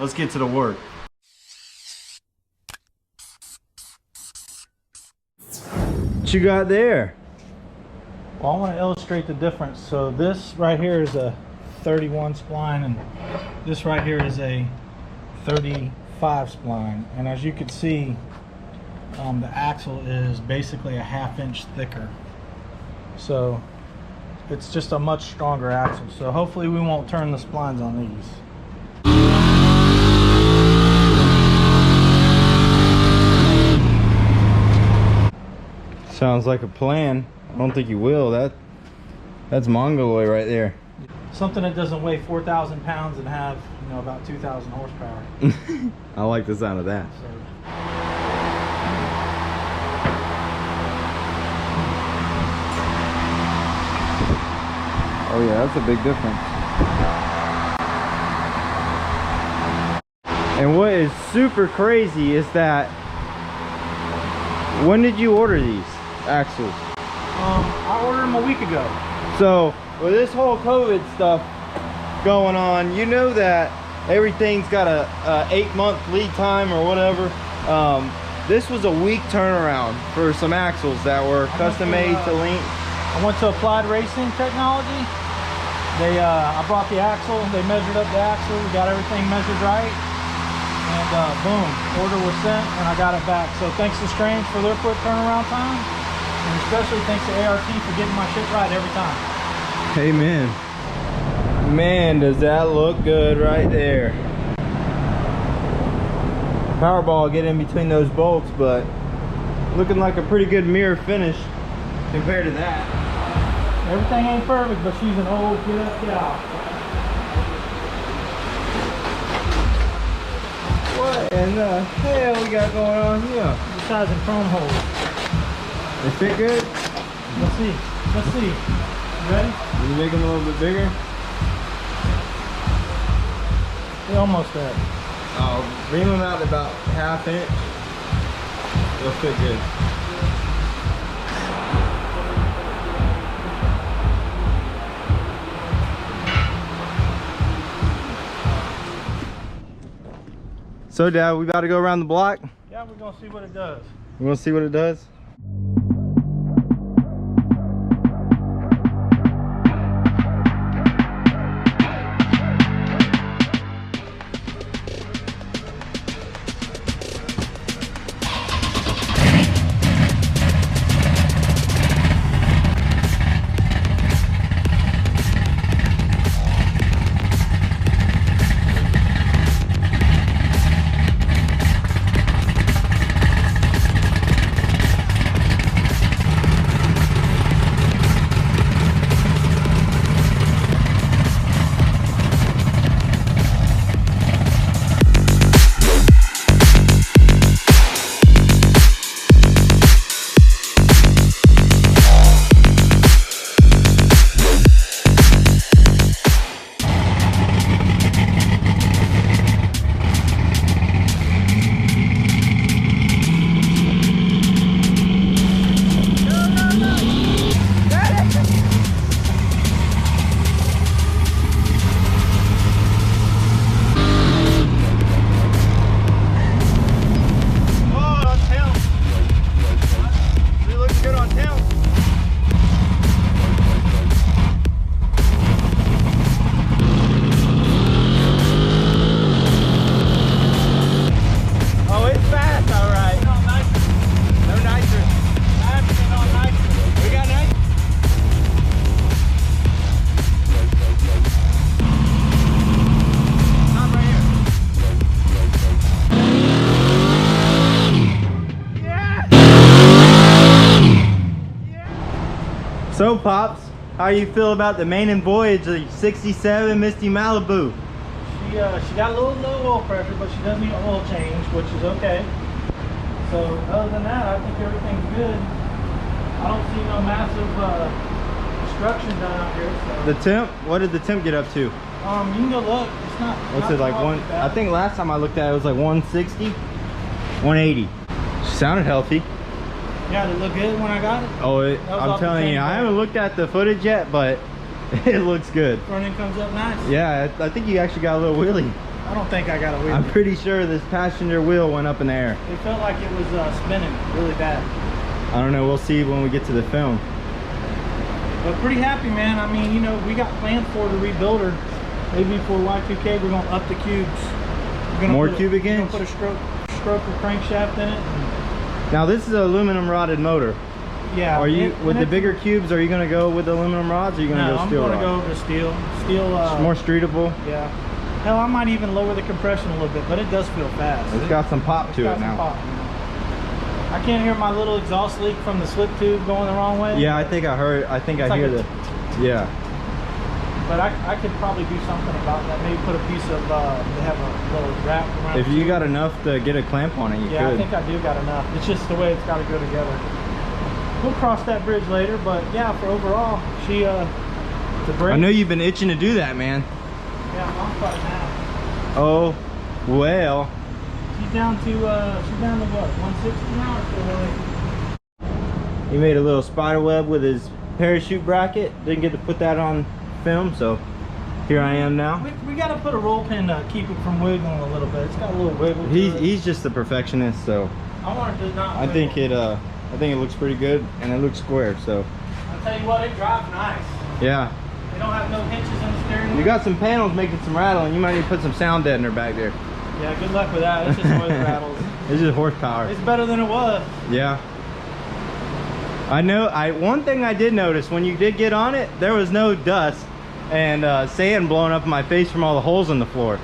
let's get to the work. What you got there? Well, I want to illustrate the difference. So this right here is a 31 spline, and this right here is a 35 spline. And as you can see, the axle is basically a 1/2 inch thicker. So it's just a much stronger axle. So hopefully we won't turn the splines on these. Sounds like a plan. I don't think you will. That's Mongoloid right there. Something that doesn't weigh 4,000 pounds and have, you know, about 2,000 horsepower. I like the sound of that. So, oh yeah, that's a big difference. And what is super crazy is that, when did you order these axles? I ordered them a week ago. So with this whole COVID stuff going on, you know that everything's got a 8-month lead time or whatever. This was a week turnaround for some axles that were custom made to link. I went to Applied Racing Technology. I brought the axle, they measured up the axle, we got everything measured right, and boom, order was sent and I got it back. So thanks to Strange for their quick turnaround time, and especially thanks to ART for getting my shit right every time. Amen. Man, does that look good right there. Powerball get in between those bolts, but looking like a pretty good mirror finish compared to that. Everything ain't perfect, but she's an old get up gal. What in the hell we got going on here? Besides the chrome holes. They fit good? Let's see. Let's see. You ready? Can you make them a little bit bigger? They're almost there. Oh, bring them out to about 1/2 inch. They'll fit good. So Dad, we about to go around the block? Yeah, we're gonna see what it does. You wanna see what it does? So Pops, how you feel about the main and voyage of 67 Misty Malibu? She got a little low oil pressure, but she does need an oil change, which is okay. So other than that, I think everything's good. I don't see no massive destruction done out here. So. The temp? What did the temp get up to? You can go look. It's not. What's it like? I think last time I looked at it, it was like 160, 180. She sounded healthy. Yeah, did it look good when I got it? Oh, I'm telling you, I haven't looked at the footage yet, but it looks good. Front end comes up nice. Yeah, I think you actually got a little wheelie. I don't think I got a wheel. I'm pretty sure this passenger wheel went up in the air. It felt like it was spinning really bad. I don't know, we'll see when we get to the film. But pretty happy, man. I mean, you know, we got plans for to rebuild her. Maybe for Y2K, we're gonna up the cubes. We're gonna More cubic We're inch? gonna put a stroker crankshaft in it. Now this is an aluminum rodded motor. Yeah. Are you with the bigger cubes? Are you gonna go with the aluminum rods? Or are you gonna go steel? I'm gonna rod? go over to steel. Steel. It's more streetable. Yeah. Hell, I might even lower the compression a little bit, but it does feel fast. It's got some pop to it now. Pop, you know. I can't hear my little exhaust leak from the slip tube going the wrong way. Yeah, I think I heard. I think I hear the. Yeah. But I could probably do something about that. Maybe put a piece of. They have a little wrap around. If you got enough to get a clamp on it, you could. I think I do got enough. It's just the way it's got to go together. We'll cross that bridge later, but yeah, for overall, she the brake. I know you've been itching to do that, man. Yeah, I'm starting now. Oh, well. She's down to what? 160 now or so? He made a little spider web with his parachute bracket. Didn't get to put that on film, so here I am now. We got to put a roll pin to keep it from wiggling a little bit. It's got a little wiggle. To it. He's just a perfectionist, so I want it to not. I think it looks pretty good and it looks square. So I'll tell you what, it drives nice. yeah. They don't have no hinges in the steering wheel. You got some panels making some rattling. You might need to put some sound deadener back there. Yeah, good luck with that. It's just noise rattles. It's just horsepower. It's better than it was. Yeah. I know. One thing I did notice when you did get on it, there was no dust and sand blowing up in my face from all the holes in the floor.